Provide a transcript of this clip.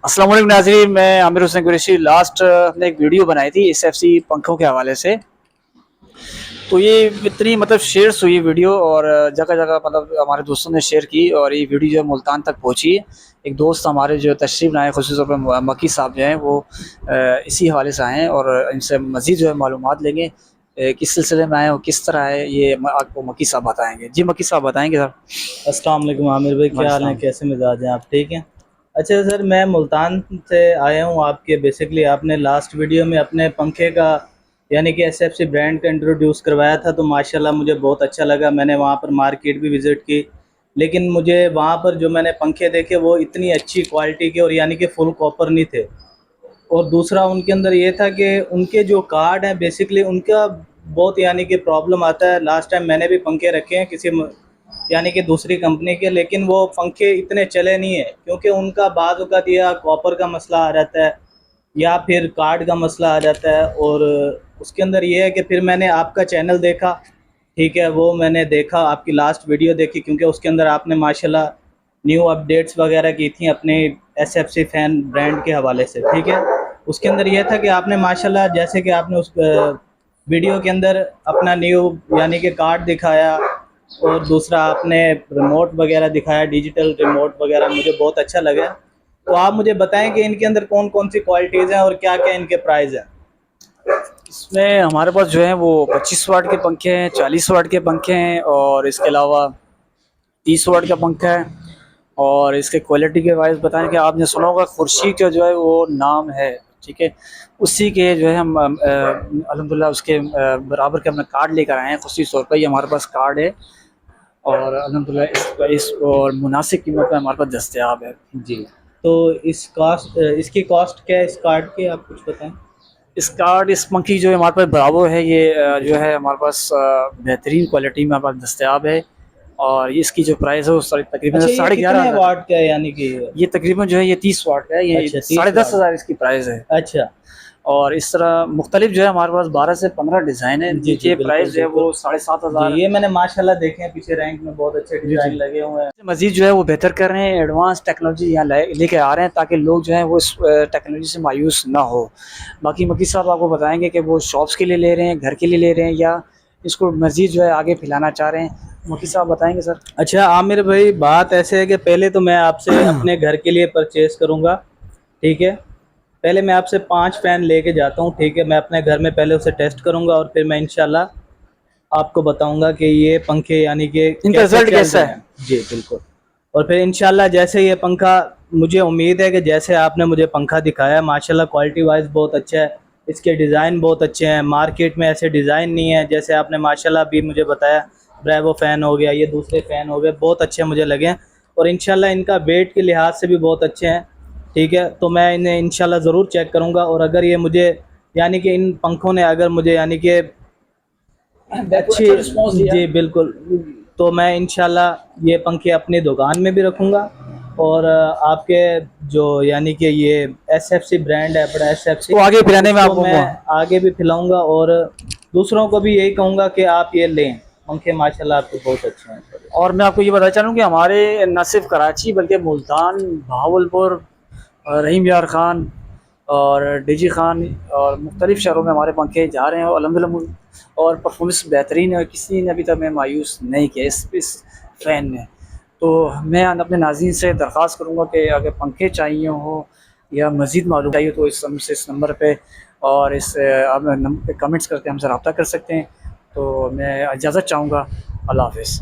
अस्सलाम वालेकुम नाज़रीन, मैं आमिर हुसैन कुरैशी। लास्ट हमने एक वीडियो बनाई थी SFC पंखों के हवाले से। तो ये इतनी मतलब शेयर्स हुई वीडियो और जगह जगह मतलब हमारे दोस्तों ने शेयर की और ये वीडियो जो है मुल्तान तक पहुंची। एक दोस्त हमारे जो तशरीफ़ लाए ख़ुसूस तौर पर मक्की साहब जो हैं वो इसी हवाले से आए हैं और इनसे मज़ीद जो है मालूमात लेंगे किस सिलसिले में आए और किस तरह है ये आपको मक्की साहब बताएँगे। जी मक्की साहब बताएँगे सर। अस्सलाम वालेकुम आमिर भाई, क्या हाल है? कैसे मिजाज हैं आप? ठीक हैं। अच्छा सर, मैं मुल्तान से आया हूँ आपके। बेसिकली आपने लास्ट वीडियो में अपने पंखे का यानी कि SFC ब्रांड का इंट्रोड्यूस करवाया था, तो माशाल्लाह मुझे बहुत अच्छा लगा। मैंने वहाँ पर मार्केट भी विज़िट की, लेकिन मुझे वहाँ पर जो मैंने पंखे देखे वो इतनी अच्छी क्वालिटी के और यानी कि फुल कॉपर नहीं थे। और दूसरा उनके अंदर ये था कि उनके जो कार्ड हैं बेसिकली उनका बहुत यानी कि प्रॉब्लम आता है। लास्ट टाइम मैंने भी पंखे रखे हैं किसी यानी कि दूसरी कंपनी के, लेकिन वो पंखे इतने चले नहीं है क्योंकि उनका बाद वक़्त या कॉपर का मसला आ जाता है या फिर कार्ड का मसला आ जाता है। और उसके अंदर ये है कि फिर मैंने आपका चैनल देखा, ठीक है, वो मैंने देखा, आपकी लास्ट वीडियो देखी क्योंकि उसके अंदर आपने माशाल्लाह न्यू अपडेट्स वगैरह की थी अपने SFC फैन ब्रांड के हवाले से, ठीक है। उसके अंदर यह था कि आपने माशाल्लाह जैसे कि आपने उस वीडियो के अंदर अपना न्यू यानी कि कार्ड दिखाया और दूसरा आपने रिमोट वगैरह दिखाया, डिजिटल रिमोट वगैरह, मुझे बहुत अच्छा लगा। तो आप मुझे बताएं कि इनके अंदर कौन कौन सी क्वालिटीज़ हैं और क्या क्या इनके प्राइस हैं। इसमें हमारे पास जो है वो 25 वाट के पंखे हैं, 40 वाट के पंखे हैं और इसके अलावा 30 वाट का पंखा है। और इसके क्वालिटी के वाइज बताएं कि आपने सुना होगा खुर्शीद का जो है वो नाम है, ठीक है। उसी के जो है हम अल्हम्दुलिल्लाह उसके बराबर के अपना कार्ड लेकर आए हैं खुशी तौर पर। ये हमारे पास कार्ड है और अल्हम्दुलिल्लाह इस और मुनासिब कीमत में हमारे पास दस्तयाब है। जी, तो इसकी कॉस्ट क्या है इस कार्ड की, आप कुछ बताएं। इस कार्ड इस पंखी जो है हमारे पास बराबर है, ये जो है हमारे पास बेहतरीन क्वालिटी में हमारे पास दस्तयाब है। और इसकी जो प्राइस है वो तकरीबन अच्छा, ये साढ़े ग्यारह कितने हज़ार वाट का है यानी कि? ये तकरीबन जो है ये 30 वाट का है, ये अच्छा, 30 वाट। 10,500 इसकी प्राइस है। अच्छा। और इस तरह मुख्तलिफ जो है हमारे पास 12 से 15 डिज़ाइन है जी जी, जिनके प्राइस बिल्कुल जो है बिल्कुल। वो 7,500। जी, ये मैंने माशाल्लाह देखे हैं पीछे रैंक में, बहुत अच्छे जी जी। डिज़ाइन लगे हुए हैं। मज़ीद जो है वो बेहतर कर रहे हैं, एडवांस टेक्नोलॉजी यहाँ लेके आ रहे हैं ताकि लोग जो है वो इस टेक्नोलॉजी से मायूस ना हो। बाकी मकी साहब आपको बताएंगे कि वो शॉप्स के लिए ले रहे हैं, घर के लिए ले रहे हैं या इसको मज़ीद जो है आगे फैलाना चाह रहे हैं। मकी साहब बताएंगे सर। अच्छा आमिर भाई, बात ऐसे है कि पहले तो मैं आपसे अपने घर के लिए परचेज़ करूँगा, ठीक है। पहले मैं आपसे 5 फ़ैन लेके जाता हूँ, ठीक है। मैं अपने घर में पहले उसे टेस्ट करूँगा और फिर मैं इंशाल्लाह आपको बताऊँगा कि ये पंखे यानी कि इनका कैसे रिजल्ट चल कैसा रहे है? हैं। जी बिल्कुल। और फिर इंशाल्लाह जैसे ये पंखा, मुझे उम्मीद है कि जैसे आपने मुझे पंखा दिखाया माशाल्लाह क्वालिटी वाइज बहुत अच्छा है, इसके डिज़ाइन बहुत अच्छे हैं। मार्केट में ऐसे डिज़ाइन नहीं है जैसे आपने माशाल्लाह अभी मुझे बताया। ब्रेवो फ़ैन हो गया, ये दूसरे फ़ैन हो गए, बहुत अच्छे मुझे लगे हैं। और इंशाल्लाह इनका वेट के लिहाज से भी बहुत अच्छे हैं, ठीक है। तो मैं इन्हें इंशाल्लाह ज़रूर चेक करूँगा और अगर ये मुझे यानी कि इन पंखों ने अगर मुझे यानी कि अच्छी, अच्छा रिस्पॉन्स दिया। जी बिल्कुल, तो मैं इंशाल्लाह ये पंखे अपनी दुकान में भी रखूँगा और आपके जो यानी कि ये SFC ब्रांड है, बड़ा SFC, तो आगे फैलाने में उसको आपको मैं आगे भी फैलाऊँगा और दूसरों को भी यही कहूँगा कि आप ये लें पंखे, माशाल्लाह आपके बहुत अच्छे हैं। और मैं आपको ये बताना चाहूँ कि हमारे न सिर्फ कराची बल्कि मुल्तान, बहावलपुर, रहीम यार ख़ान और डीजी ख़ान और मुख्तलिफ़ शहरों में हमारे पंखे जा रहे हैं और अल्हम्दुलिल्लाह और परफॉर्मेंस बेहतरीन है और किसी ने अभी तक मैं मायूस नहीं किया इस फ़ैन ने। तो मैं अपने नाज़रीन से दरख्वास्त करूँगा कि अगर पंखे चाहिए हो या मज़ीद मालूम चाहिए तो इस नंबर पे और इस आप नंबर पे कमेंट्स करके हमसे रब्ता कर सकते हैं। तो मैं इजाज़त चाहूँगा। अल्लाह हाफ़िज़।